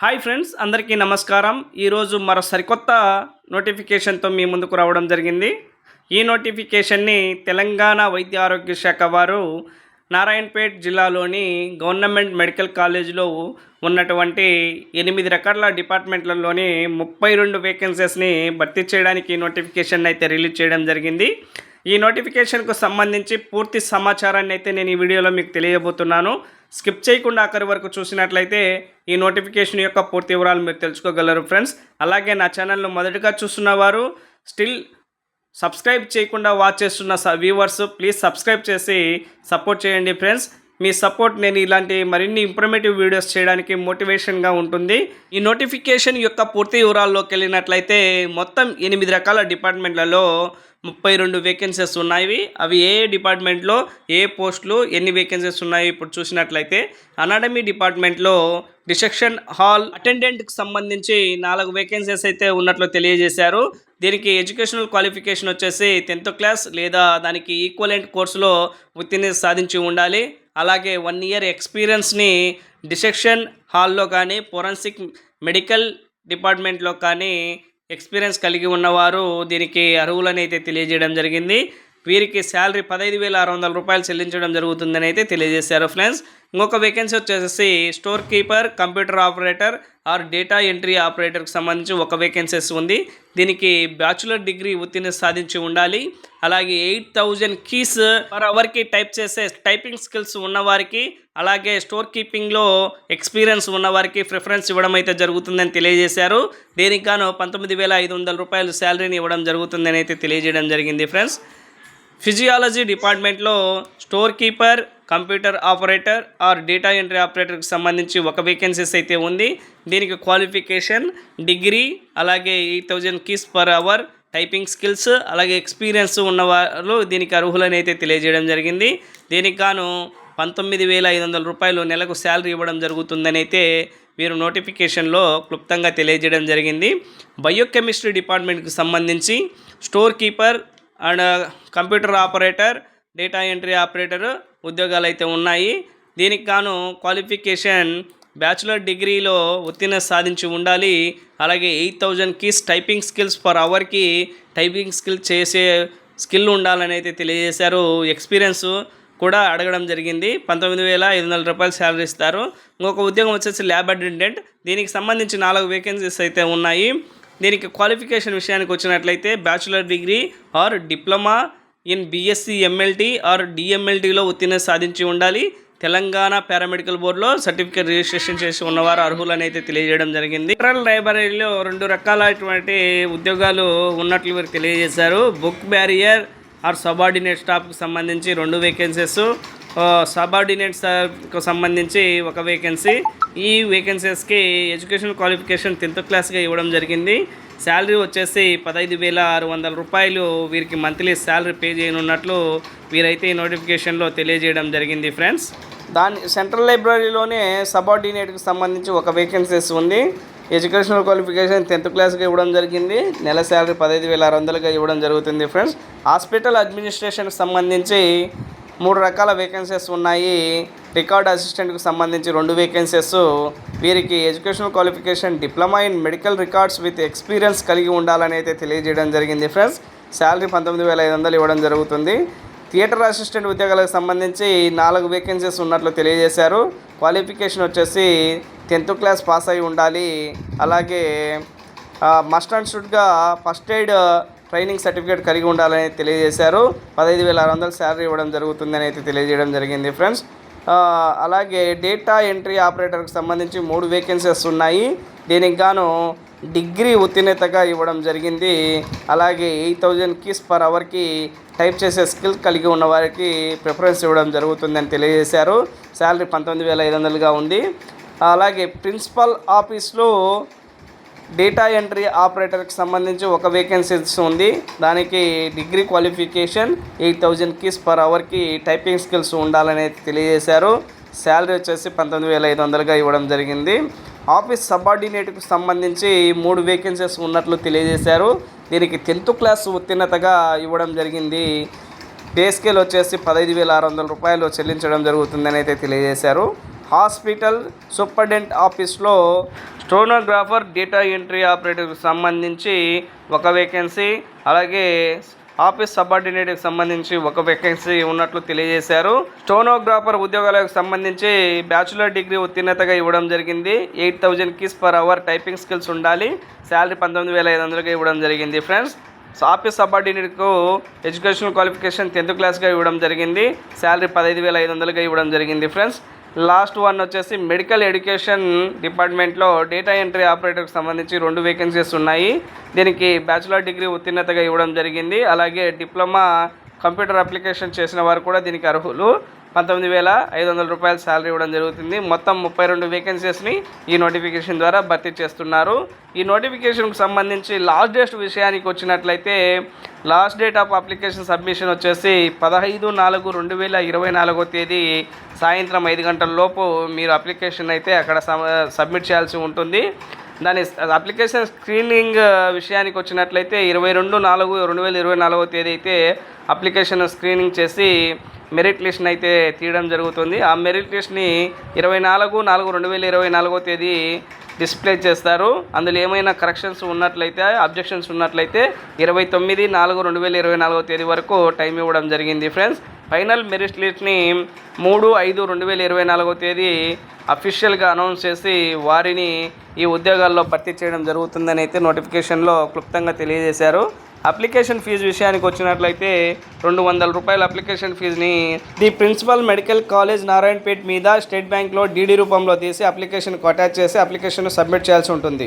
Hi friends, అందరికీ నమస్కారం. ఈరోజు మరో సరికొత్త నోటిఫికేషన్తో మీ ముందుకు రావడం జరిగింది. ఈ నోటిఫికేషన్ని తెలంగాణ వైద్య ఆరోగ్య శాఖ వారు నారాయణపేట్ జిల్లాలోని గవర్నమెంట్ మెడికల్ కాలేజీలో ఉన్నటువంటి 8 రకాల డిపార్ట్మెంట్లలోని 32 వేకెన్సీస్ని భర్తీ చేయడానికి నోటిఫికేషన్ అయితే రిలీజ్ చేయడం జరిగింది. ఈ నోటిఫికేషన్కు సంబంధించి పూర్తి సమాచారాన్ని అయితే నేను ఈ వీడియోలో మీకు తెలియబోతున్నాను. స్కిప్ చేయకుండా ఆఖరి వరకు చూసినట్లయితే ఈ నోటిఫికేషన్ యొక్క పూర్తి వివరాలు మీరు తెలుసుకోగలరు ఫ్రెండ్స్. అలాగే నా ఛానల్ను మొదటగా చూస్తున్న వారు స్టిల్ సబ్స్క్రైబ్ చేయకుండా వాచ్ చేస్తున్న వ్యూవర్స్ ప్లీజ్ సబ్స్క్రైబ్ చేసి సపోర్ట్ చేయండి ఫ్రెండ్స్. మీ సపోర్ట్ నేను ఇలాంటి మరిన్ని ఇంప్రమేటివ్ వీడియోస్ చేయడానికి మోటివేషన్గా ఉంటుంది. ఈ నోటిఫికేషన్ యొక్క పూర్తి వివరాల్లోకి వెళ్ళినట్లయితే మొత్తం 8 రకాల డిపార్ట్మెంట్లలో 32 వేకెన్సీస్ ఉన్నాయి. అవి ఏ డిపార్ట్మెంట్లో ఏ పోస్టులు ఎన్ని వేకెన్సీస్ ఉన్నాయి ఇప్పుడు చూసినట్లయితే అనాటమీ డిపార్ట్మెంట్లో డిసెక్షన్ హాల్ అటెండెంట్కి సంబంధించి 4 వేకెన్సీస్ అయితే ఉన్నట్లు తెలియజేశారు. దీనికి ఎడ్యుకేషనల్ క్వాలిఫికేషన్ వచ్చేసి 10th క్లాస్ లేదా దానికి ఈక్వలెంట్ కోర్సులో ఉత్తీర్ణత సాధించి ఉండాలి. అలాగే 1 ఇయర్ ఎక్స్పీరియన్స్ని డిసెక్షన్ హాల్లో కానీ ఫోరెన్సిక్ మెడికల్ డిపార్ట్మెంట్లో కానీ ఎక్స్పీరియన్స్ కలిగి ఉన్నవారు దీనికి అర్హులని అయితే తెలియజేయడం జరిగింది. వీరికి శాలరీ 15,600 రూపాయలు చెల్లించడం జరుగుతుందని అయితే తెలియజేశారు ఫ్రెండ్స్. ఇంకొక వేకెన్సీ వచ్చేసి store keeper, computer operator or data entry ఆపరేటర్కి సంబంధించి ఒక వేకెన్సీస్ ఉంది. దీనికి బ్యాచులర్ డిగ్రీ ఉత్తీర్ణత సాధించి ఉండాలి. అలాగే 8,000 కీస్ పర్ అవర్కి టైప్ చేసే టైపింగ్ స్కిల్స్ ఉన్నవారికి, అలాగే స్టోర్ కీపింగ్లో ఎక్స్పీరియన్స్ ఉన్నవారికి ప్రిఫరెన్స్ ఇవ్వడం అయితే జరుగుతుందని తెలియజేశారు. దీనికి గాను 19,500 రూపాయలు శాలరీని ఇవ్వడం జరుగుతుందని అయితే తెలియజేయడం జరిగింది ఫ్రెండ్స్. ఫిజియాలజీ డిపార్ట్మెంట్లో store keeper, computer operator or data entry ఆపరేటర్కి సంబంధించి ఒక వేకెన్సీస్ అయితే ఉంది. దీనికి క్వాలిఫికేషన్ డిగ్రీ, అలాగే 8,000 keys per hour, typing skills, అలాగే ఎక్స్పీరియన్స్ ఉన్నవారు దీనికి అర్హులని అయితే తెలియజేయడం జరిగింది. దీనికి గాను 19,500 రూపాయలు నెలకు శాలరీ ఇవ్వడం జరుగుతుందని అయితే వీరు నోటిఫికేషన్లో క్లుప్తంగా తెలియజేయడం జరిగింది. బయోకెమిస్ట్రీ డిపార్ట్మెంట్కి సంబంధించి store keeper and computer operator, data entry operator ఉద్యోగాలు అయితే ఉన్నాయి. దీనికి గాను క్వాలిఫికేషన్ బ్యాచులర్ డిగ్రీలో ఉత్తీర్ణత సాధించి ఉండాలి. అలాగే 8,000 కీస్ టైపింగ్ స్కిల్స్ పర్ అవర్కి టైపింగ్ స్కిల్ చేసే స్కిల్ ఉండాలని అయితే తెలియజేశారు. ఎక్స్పీరియన్స్ కూడా అడగడం జరిగింది. 19,500 రూపాయలు శాలరీ ఇస్తారు. ఇంకొక ఉద్యోగం వచ్చేసి ల్యాబ్ అటెండెంట్. దీనికి సంబంధించి 4 వేకెన్సీస్ అయితే ఉన్నాయి. దీనికి క్వాలిఫికేషన్ విషయానికి వచ్చినట్లయితే bachelor degree or diploma in BSc MLT or డిఎంఎల్టీలో ఉత్తీర్ణత సాధించి ఉండాలి. తెలంగాణ పారామెడికల్ బోర్డులో సర్టిఫికేట్ రిజిస్ట్రేషన్ చేసి ఉన్నవారు అర్హులని అయితే తెలియజేయడం జరిగింది. ఫెడరల్ లైబ్రరీలో 2 రకాలైనటువంటి ఉద్యోగాలు ఉన్నట్లు వీరు తెలియజేశారు. బుక్ బ్యారియర్ ఆర్ సబార్డినేట్ స్టాఫ్కి సంబంధించి 2 వేకెన్సీస్, సబార్డినేట్స్కి సంబంధించి ఒక వేకెన్సీ. ఈ వేకెన్సీస్కి ఎడ్యుకేషన్ క్వాలిఫికేషన్ 10th క్లాస్గా ఇవ్వడం జరిగింది. శాలరీ వచ్చేసి 15,600 రూపాయలు వీరికి మంత్లీ శాలరీ పే చేయనున్నట్లు వీరైతే ఈ నోటిఫికేషన్లో తెలియజేయడం జరిగింది ఫ్రెండ్స్. సెంట్రల్ లైబ్రరీలోనే సబార్డినేట్కి సంబంధించి ఒక వేకెన్సీస్ ఉంది. ఎడ్యుకేషనల్ క్వాలిఫికేషన్ 10th క్లాస్గా ఇవ్వడం జరిగింది. నెల శాలరీ 15,600గా ఇవ్వడం జరుగుతుంది ఫ్రెండ్స్. హాస్పిటల్ అడ్మినిస్ట్రేషన్కి సంబంధించి 3 రకాల వేకెన్సీస్ ఉన్నాయి. రికార్డ్ అసిస్టెంట్కి సంబంధించి 2 వేకెన్సీస్. వీరికి educational qualification diploma in medical records with experience కలిగి ఉండాలని అయితే తెలియజేయడం జరిగింది ఫ్రెండ్స్. శాలరీ 19,500 ఇవ్వడం జరుగుతుంది. థియేటర్ అసిస్టెంట్ ఉద్యోగాలకు సంబంధించి 4 వేకెన్సీస్ ఉన్నట్లు తెలియజేశారు. క్వాలిఫికేషన్ వచ్చేసి 10th క్లాస్ పాస్ అయి ఉండాలి. అలాగే మస్ట్ అండ్ షుడ్గా ఫస్ట్ ఎయిడ్ ట్రైనింగ్ సర్టిఫికేట్ కలిగి ఉండాలని తెలియజేశారు. 15,600 శాలరీ ఇవ్వడం జరుగుతుందని అయితే తెలియజేయడం జరిగింది ఫ్రెండ్స్. అలాగే డేటా ఎంట్రీ ఆపరేటర్కి సంబంధించి 3 వేకెన్సీస్ ఉన్నాయి. దీనికి గాను డిగ్రీ ఉత్తీర్ణతగా ఇవ్వడం జరిగింది. అలాగే 8,000 కీస్ పర్ అవర్కి టైప్ చేసే స్కిల్ కలిగి ఉన్న వారికి ప్రిఫరెన్స్ ఇవ్వడం జరుగుతుందని తెలియజేశారు. శాలరీ 19,500గా ఉంది. అలాగే ప్రిన్సిపల్ ఆఫీస్లో డేటా ఎంట్రీ ఆపరేటర్కి సంబంధించి ఒక వేకెన్సీస్ ఉంది. దానికి డిగ్రీ క్వాలిఫికేషన్ 8,000 కీస్ పర్ అవర్కి టైపింగ్ స్కిల్స్ ఉండాలని తెలియజేశారు. శాలరీ వచ్చేసి 19,500గా ఇవ్వడం జరిగింది. ఆఫీస్ సబార్డినేట్కి సంబంధించి 3 వేకెన్సీస్ ఉన్నట్లు తెలియజేశారు. దీనికి 10th క్లాస్ ఉత్తీర్ణతగా ఇవ్వడం జరిగింది. పే స్కేల్ వచ్చేసి 15,600 రూపాయలు చెల్లించడం జరుగుతుందని అయితే తెలియజేశారు. హాస్పిటల్ సూపరింటెండెంట్ ఆఫీస్లో స్టెనోగ్రాఫర్, డేటా ఎంట్రీ ఆపరేటర్కి సంబంధించి ఒక వేకెన్సీ, అలాగే ఆఫీస్ సబార్డినేట్కి సంబంధించి ఒక వేకెన్సీ ఉన్నట్లు తెలియజేశారు. స్టెనోగ్రాఫర్ ఉద్యోగాలకు సంబంధించి బ్యాచులర్ డిగ్రీ ఉత్తీర్ణతగా ఇవ్వడం జరిగింది. 8,000 keys per hour typing skills ఉండాలి. శాలరీ 19,500గా ఇవ్వడం జరిగింది ఫ్రెండ్స్. ఆఫీస్ సబార్డినేట్కు ఎడ్యుకేషనల్ క్వాలిఫికేషన్ 10th క్లాస్గా ఇవ్వడం జరిగింది. శాలరీ 15,500గా ఇవ్వడం జరిగింది ఫ్రెండ్స్. లాస్ట్ వన్ వచ్చేసి మెడికల్ ఎడ్యుకేషన్ డిపార్ట్మెంట్లో డేటా ఎంట్రీ ఆపరేటర్కి సంబంధించి 2 వేకెన్సీస్ ఉన్నాయి. దీనికి బ్యాచులర్ డిగ్రీ ఉత్తీర్ణతగా ఇవ్వడం జరిగింది. అలాగే డిప్లొమా కంప్యూటర్ అప్లికేషన్ చేసిన వారు కూడా దీనికి అర్హులు. 19,500 రూపాయలు శాలరీ ఇవ్వడం జరుగుతుంది. మొత్తం 32 వేకెన్సీస్ని ఈ నోటిఫికేషన్ ద్వారా భర్తీ చేస్తున్నారు. ఈ నోటిఫికేషన్కి సంబంధించి లాస్ట్ డేట్ విషయానికి వచ్చినట్లయితే last date of application submission వచ్చేసి 15/4/2024 తేదీ సాయంత్రం 5 గంటల లోపు మీరు అప్లికేషన్ అయితే అక్కడ సబ్మిట్ చేయాల్సి ఉంటుంది. దాని అప్లికేషన్ స్క్రీనింగ్ విషయానికి వచ్చినట్లయితే 22/4/2024 తేదీ అయితే అప్లికేషన్ స్క్రీనింగ్ చేసి మెరిట్ లిస్ట్ని అయితే తీయడం జరుగుతుంది. ఆ మెరిట్ లిస్ట్ని 24/4/2024 తేదీ డిస్ప్లే చేస్తారు. అందులో ఏమైనా కరెక్షన్స్ ఉన్నట్లయితే, అబ్జెక్షన్స్ ఉన్నట్లయితే 29/4/2024 తేదీ వరకు టైం ఇవ్వడం జరిగింది ఫ్రెండ్స్. ఫైనల్ మెరిట్ లిస్ట్ని 3/5/2024 తేదీ అఫీషియల్గా అనౌన్స్ చేసి వారిని ఈ ఉద్యోగాల్లో భర్తీ చేయడం జరుగుతుందని అయితే నోటిఫికేషన్లో క్లుప్తంగా తెలియజేశారు. అప్లికేషన్ ఫీజు విషయానికి వచ్చినట్లయితే 200 రూపాయల అప్లికేషన్ ఫీజుని the principal medical college Narayanpet మీద స్టేట్ బ్యాంక్లో డీడీ రూపంలో తీసి అప్లికేషన్కు అటాచ్ చేసి అప్లికేషన్ సబ్మిట్ చేయాల్సి ఉంటుంది.